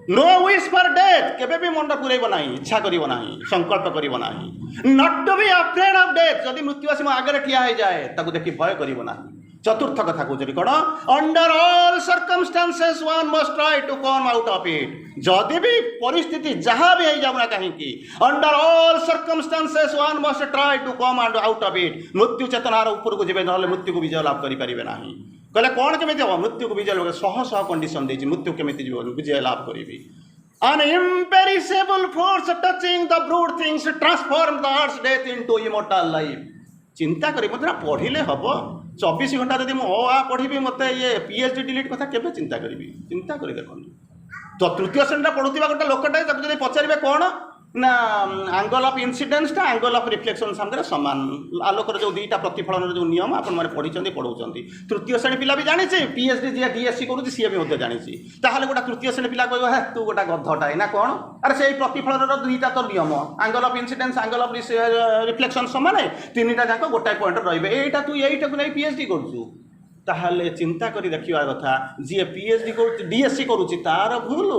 S1: नो विश फॉर डेथ केबे भी मन पुरेब ना इच्छा करिवो नाही संकल्प करिवो नाही not to be afraid of death जदि मृत्यु आसी आगे ठिया हो जाए ताकू देखि भय करिवो नाही चतुर्थ कथा कहते कौन under all circumstances one must try to come out of it जदि भी परिस्थिति जहाँ भी हो जाऊना कहीं under all circumstances one must try to come out of it मृत्यु चेतनार ऊपर को जीवे ना मृत्यु को विजय लाभ करें ना कहले कौन केमी हम मृत्यु को विजय लाभ शह शह कंडीशन देती मृत्यु केमी विजय लाभ करी An imperishable force touching the brute things transform the earth's death into immortal life. चिंता करी मत पढ़िले हम 24 घंटा जब मुझे पढ़ी मत ये पीएचडी डिलीट कथा केबे चिंता करी चिंता करी देखो तो तृतीय श्रेणी पढ़ुवा गोटे लोकटा पचारे कौन ना आंगल ऑफ इनसीडेंसटा आंगल ऑफ रिफ्लेक्शन सामने सामान आलोकर जो दुईटा प्रतिफलन जो नियम आपने पढ़ी पढ़ाऊँ तृतीय श्रेणी पिला भी जानी पीएचडी जी डीएससी करुँच सी भी जानी गोटे तृतीय श्रेणी पिला कह तू गोटा गधटा ना कौन अरे से प्रतिफलन दुईटा तो नियम angle of incidence angle of reflection सामान तीन टा जाक गोटाए पॉइंट रहा तू यहीटा को नहीं पीएचडी करुँ ताहले चिंता करी देखा कथा जी पीएचडी कर डीएससी करुँच तार भूल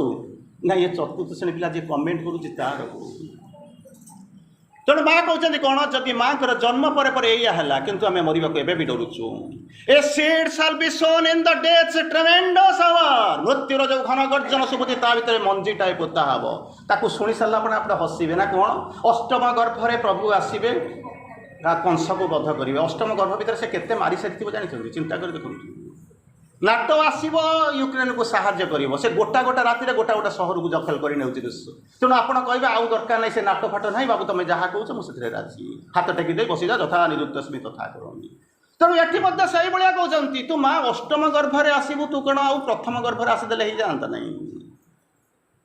S1: ना ये चतुर्थ श्रेणी पिला जी कमेंट करुँच तार भूल तेणु माँ कहते कौन जदि माँ जन्म पर है किंतु आम मरवा को भी डरुचु a seed shall be sown in the death's tremendous hour मृत्युर जो घन गर्जन शुभुति ता भीतर मंजीटाए पोता हम ताकू शुणी सारा आप हसबे ना कौन अष्टम गर्भरे प्रभु आसबे कंस को बध करेंगे अष्टम गर्भ भीतर से केते मारी सारी जानते चिंता कर देखो नाटो आसो यूक्रेन को साहाय्य कर से गोटा गोटा राति गोटा गोटा सहर को दखल कर तेणु आप कहे आउ दरकार नहीं से नाटो फाटो ना बाबू तुम जहाँ कौच मुझे राजी हाथ टेकी दे बसीजा यथा निरुक्तस्मी तथा करी तेणु ये से भाया कहते तू माँ अष्टम गर्भरे आसबू तू कौन आउ प्रथम गर्भरे आसीदे ही जाता नहीं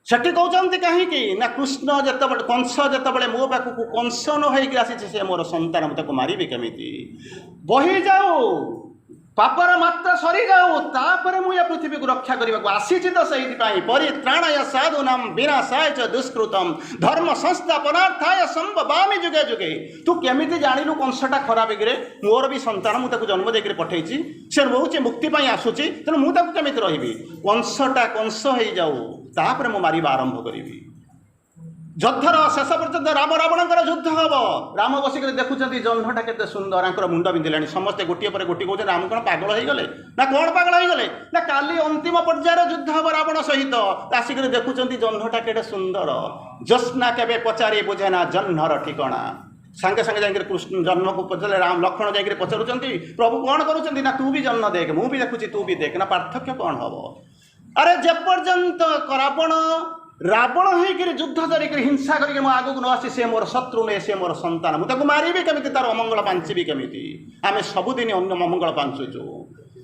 S1: सेठी कहते कहीं ना कृष्ण जो कंस जो मो पाक कंस न होगी आसी से मोर संतान मुझे मारे केमी बही जाऊ पापर मात्रा सरी जाऊ तापर मुझे पृथ्वी को रक्षा करने को आसी तो से परित्राणाय साधूनां विनाशाय च दुष्कृतम धर्म संस्थापनार्थाय संभवामि जुगे जुगे तू केमी जाणिलु कंसटा खराब रे मोर भी संतान मुझे जन्म देकर पठे से रोचे मुक्ति आसूची तेणु मुझे केमी रही कंसटा कंस हो जाऊ तापर मु मारिबा आरंभ करी युद्धर शेष पर्यंत राम रावण युद्ध हम राम बसिक देखुं जह्नटा के सुंदर आंकर मुंड बिंधिला समस्ते गोटे पर गोटे कहते राम कौन पागल हो गले ना कौन पागल हो गले ना काली अंतिम पर्यायर युद्ध हम रावण सहित आसिक देखुं जह्नटा के सुंदर ज्योत्स्ना केबे पचारि बुझेना जह्नर ठिकणा सांगे सांगे जाकर कृष्ण जन्म को पचारे राम लक्ष्मण जाकर पचारुंट प्रभु कौन करुँच ना तू भी जन्म देख मुझे देखुची तू भी देख ना पार्थक्य कौन हम अरे जेपर्यंत रावण रावण होकर युद्ध धरिक हिंसा करके आगक न आसी से मोर शत्रु नुहे से मोर संतान मुझे मारे केमी तार अमंगल पांचबी केमी आम सबुदिन अन्न अमंगल पांचुचु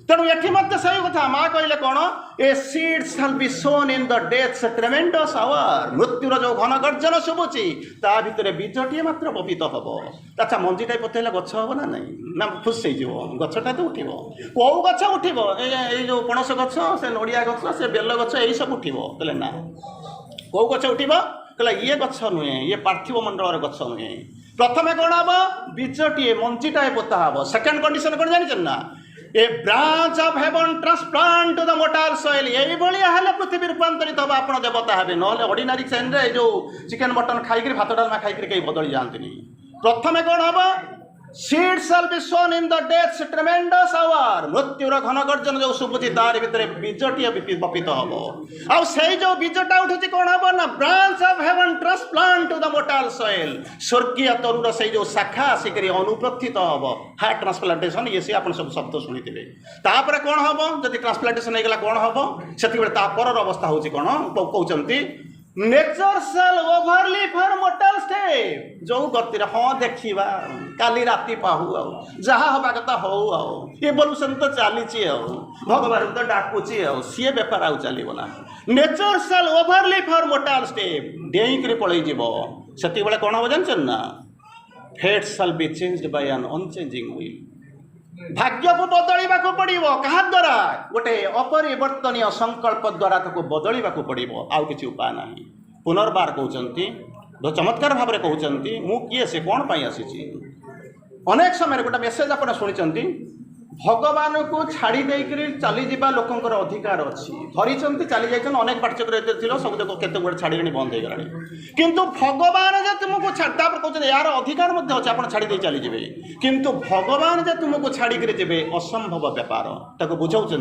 S1: तेणु ये से कथा माँ कहले कौन a seed shall be sown in the death's tremendous hour मृत्युर जो घन गर्जन शुभुची ता भितर बीजटे मात्र बपित हम अच्छा मंजीटा पतेला गछ हम ना नहीं ना फुस हो गछटा तो उठिब कौ गछ उठिब ये जो पणस गछ से नड़िया गछ से बेल गछ यही सब उठिब कहले ना कौ गछ उठिब कहला ये गछ नुहे ये पार्थिव मंडल गछ नुहे प्रथम कौन हम बीजटे मंजीटाए पोता हम सेकेंड कंडीशन कौन जानी ना a branch of heaven transplant to the mortal soil यही भाया हेल्ले पृथ्वी रूपांतरित हम आप देवता हे ना ऑर्डिनरी चेन रे जो चिकेन मटन खाई भात डालमा खाई कहीं बदली जाती प्रथमे कौन हम seed shall be sown in the death's tremendous hour मृत्युर घन गर्जन जो शुभुची तार भितर बीजटीए बपित हम आउ से जो बीजटा उठुची कौन हम ना branch of heaven transplant to the mortal soil स्वर्गीय तरुर से जो शाखा आसिक अनुप्रथित हम हार्ट ट्रांसप्लांटेशन ये सी आप सब शब्द शुणी तापर कौन हम जब ट्रांसप्लांटेशन होगा कौन हम से तापर अवस्था हूँ कौन कहते nature shall overleap her mortal step जो गति हाँ देखा काली राति पाहु जहाँ हवा कथा हो इवोल्यूशन तो चली भगवान तो डाकुची सी बेपार आउ चलो ना nature shall overleap her mortal step डेईक पलैज से कौन हम जानते ना fate shall be changed by an unchanging will भाग्य को बदलवा को पड़ो क्या द्वारा गोटे अपरिवर्तनीय संकल्प द्वारा बदलवा को पड़ो आउ कि उपाय ना पुनर्बार कहते चमत्कार भाव में कहते मु किए से कौन पाई आसी अनेक समय गोटे मेसेज आप शुणी भगवान को छाड़ी देकर चली जा लोकंर अधिकार अच्छी धरी चली जाइए अनेक पाठ्यक्रम सब केते गुड़े छाड़ी बंद हो गला किंतु भगवान जे तुमको कहते यार अधिकार अच्छे आप छाड़ी चलीजे किंतु भगवान जे तुमको छाड़ी जे असंभव व्यापार ताको बुझाऊँ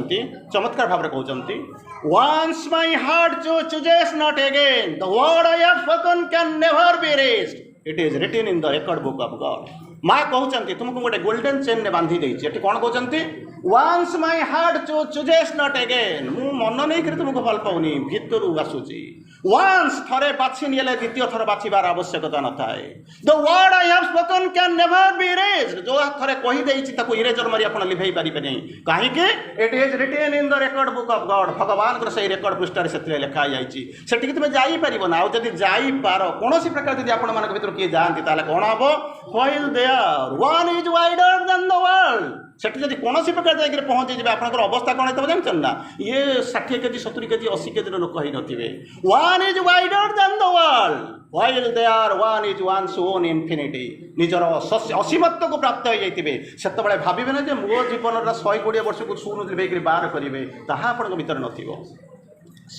S1: चमत्कार भाव में कहते once my heart chooses not again the word I have spoken can never be erased it is written in the record book of God माँ कहते तुमको गोटे गोल्डन चेन ने बांधी देती कौन कहते once my heart chooses not again मु मन नहीं कर तुमको भल पाऊनी भितर आसूची once थरे बाछी निले द्वितीय थर बाछिबार आवश्यकता न थाए the word I have spoken can never be erased जो थरे कही देछि ताको इरेजर मारी आपण लिभाई पारि पे नहीं काहे के it is written in the record book of God भगवान कर सही रेकॉर्ड पृष्ठ से लिखा जाइछि सेठी तुम जाई परिबो ना जदि जाई पारो कोनोसी प्रकार जदि आपण मानक भितर किए जांती ताले कोन हबो while there one is wider than the world सेठी जदि कोनोसी प्रकार जाई पहुंची जे आपनकर अवस्था कोन हेतबो जानछन ना ये 60 केजी 70 केजी 80 केजी लोक कहि नथिबे one is wider than the world while there one is one's own infinity निजर असीमत्व को प्राप्त हो जाइए से भावे ना जे मो जीवन 120 वर्ष को शून्य बेकर बाहर करेंगे ताहा आपण भीतर नथिबो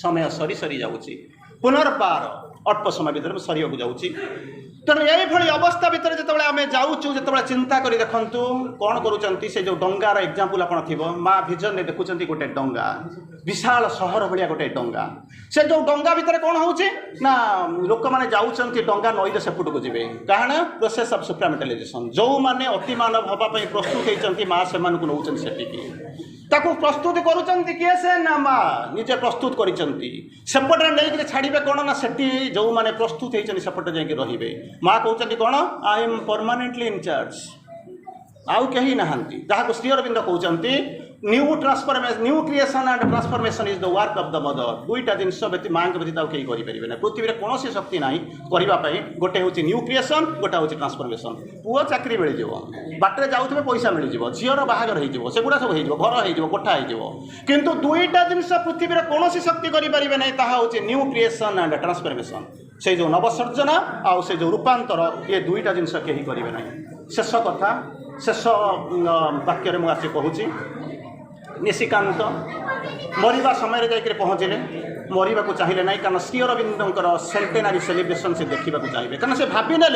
S1: समय सरी सरी जाउची पुनर्बार अल्प समय भीतर सरिया जाउची तेणु यही अवस्था भितर जो आम जाऊँ जो चिंता कर देखूँ कौन करुँच से जो डंगार एग्जाम्पल आप माँ भिजन में देखुं गोटे डंगा विशाल सहर भाया गोटे डंगा से जो डंगा भितर कौन हो लोक मैंने जाऊँच डंगा नईरे सेपट को जी कारण प्रोसेस ऑफ सुप्रामेटालाइजेशन जो मैंने अतिमानव हाँपाई प्रस्तुत होती माँ से नौ ताकू प्रस्तुत करुँच किए से ना माँ निजे प्रस्तुत करपटे नहीं छाड़े कौन ना से जो मैंने प्रस्तुत होती सेपटे जाकि रे माँ कहते कौन I am permanently in charge आउ कहीं नहांती जहाँ श्री अरविंद कहते new transformation new creation and transformation is the work of the mother दुईटा जिनस माँ के व्यतीत कहीं करेंगे ना पृथ्वी में कौन शक्ति ना करने गोटे हूँ न्यू क्रिएशन गोटे हूँ ट्रांसफॉर्मेशन पुओ चाकरी मिल बाटे जाऊे पैसा मिल झीर बाहागर होगुड़ा सब हो घर होठा हो किंतु दुईटा जिनस पृथ्वी में कौन शक्ति करेंगे ना ताहा हूँ न्यू क्रिएशन एंड ट्रांसफॉर्मेशन से जो नवसर्जना आउ से जो रूपांतर ये दुईटा जिनस कहीं करेंगे ना शेष कथा शेष वाक्य मुझे कहूँ निशिकांत मरवा समय जाकर पहुँचले मरवा को चाहिए ना कारण श्री अरविंदर सेंटेनारी सेलिब्रेशन से देखा चाहिए कारण से भावी ने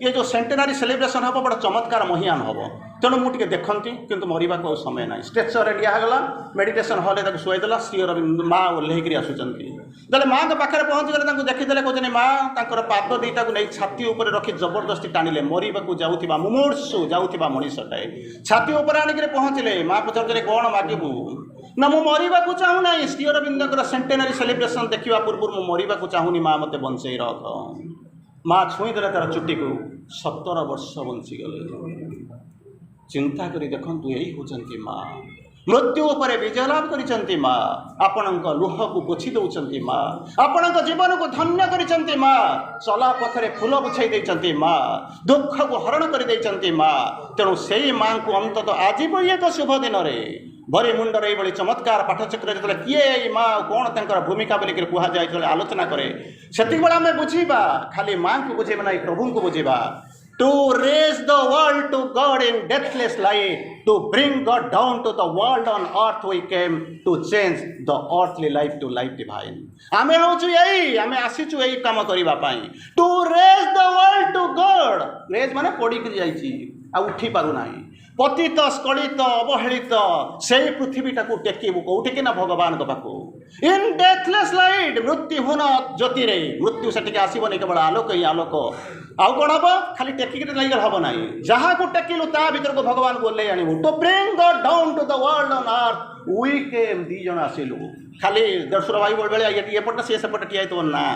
S1: ये जो सेंटेनारी सेलिब्रेशन हम बड़ा चमत्कार महियान हम तेणु मुझे देखती किंतु मरवा को समय ना स्ट्रेचर दिहगला मेडिटेशन हॉल शुआईदेला श्री अरविंद माँ ओह्लैक आसुँच जब माँ के पाखे पहुँचगले देखीदे कहते माँ तर पाद दुईटा को नहीं छाती उपर रखी जबरदस्ती टाणिले मरवा को जाऊा मुमूर्षु जाऊा मनीषटाए छाती उपर आणिक पहुँचले माँ पचारे कौन मागू ना मु मरवा को चाहूना श्री अरविंदर सेंटेनारी सेलिब्रेशन देखा पूर्व मु मरवा को चाहूनी माँ मत बंचई रख माँ छुईदे तार चुटी को 17 वर्ष बंचीगले चिंता करी देखंतु यही होचंती माँ मृत्यु पर विजय लाभ करिसंती माँ आपणक लुह को पोछि दउचंती माँ आपणक जीवन को धन्य करिसंती माँ चला पथरे फूल बुछाई देइचंती माँ दुख को हरण कर देइचंती माँ तेणु सेई माँ को अंतत आज भी एक शुभ दिन रे भरी मुंडर ये चमत्कार पाठचक्र जो किए माँ कौन तर भूमिका बोलिक कहुए आलोचना कै से आम बुझा खाली माँ को बुझेबा ना प्रभु को बुझेबा to raise the world to God in deathless light, to bring God down to the world on earth we came to change the earthly life to life divine. आमे होचु यही आमे आसीचु यही काम करिबा पई to raise the world to God. raise माने पड़ी के जाईची आ उठी पारु नाही पतित स्खलित अवहेलित सेई पृथ्वीटाकू टेकिबु कोउठी कि ना भगवान को पाकू इन डेथलेस लाइट मृत्युहीन ज्योति रे मृत्यु सेटिके आसीबनी केवल आलोक ही आलोक आउ कौन हम खाली टेकिक लगे हम ना जहाँ को टेकिलु ता भीतर को भगवान को ले आणबू to bring God down to the world on earth we came दी जन आसिलु खाली दर्शर भाई बेले एपटे सी सेपटे ठिया तो ना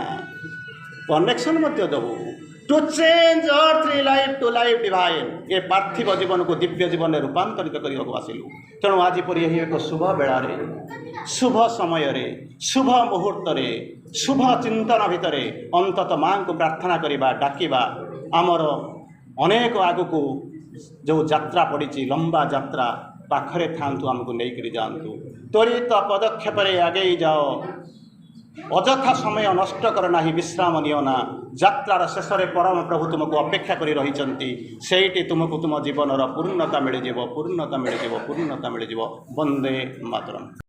S1: कनेक्शन मध्य देबू to change earthly life to life divine ये पार्थिव जीवन को दिव्य जीवन में रूपांतरित करने को आसिलु तेणु आज पर यही एक शुभ बेड़े शुभ समय शुभ मुहूर्त शुभ चिंतन भितर अंतत माँ को प्रार्थना करवा डाकिबा आमर अनेक आगक जो यात्रा पड़ी लंबा यात्रा पाखरे थांतु आमको लेकर जातु त्वरित पदक्षेप आगे जाओ अजथा समय नष्ट कर ना विश्राम नियो ना यात्रार शेष में परम प्रभु तुमको अपेक्षा कर रही तुमको तुम जीवन पूर्णता मिल पूर्णता मिल पूर्णता मिल वंदे मातरम।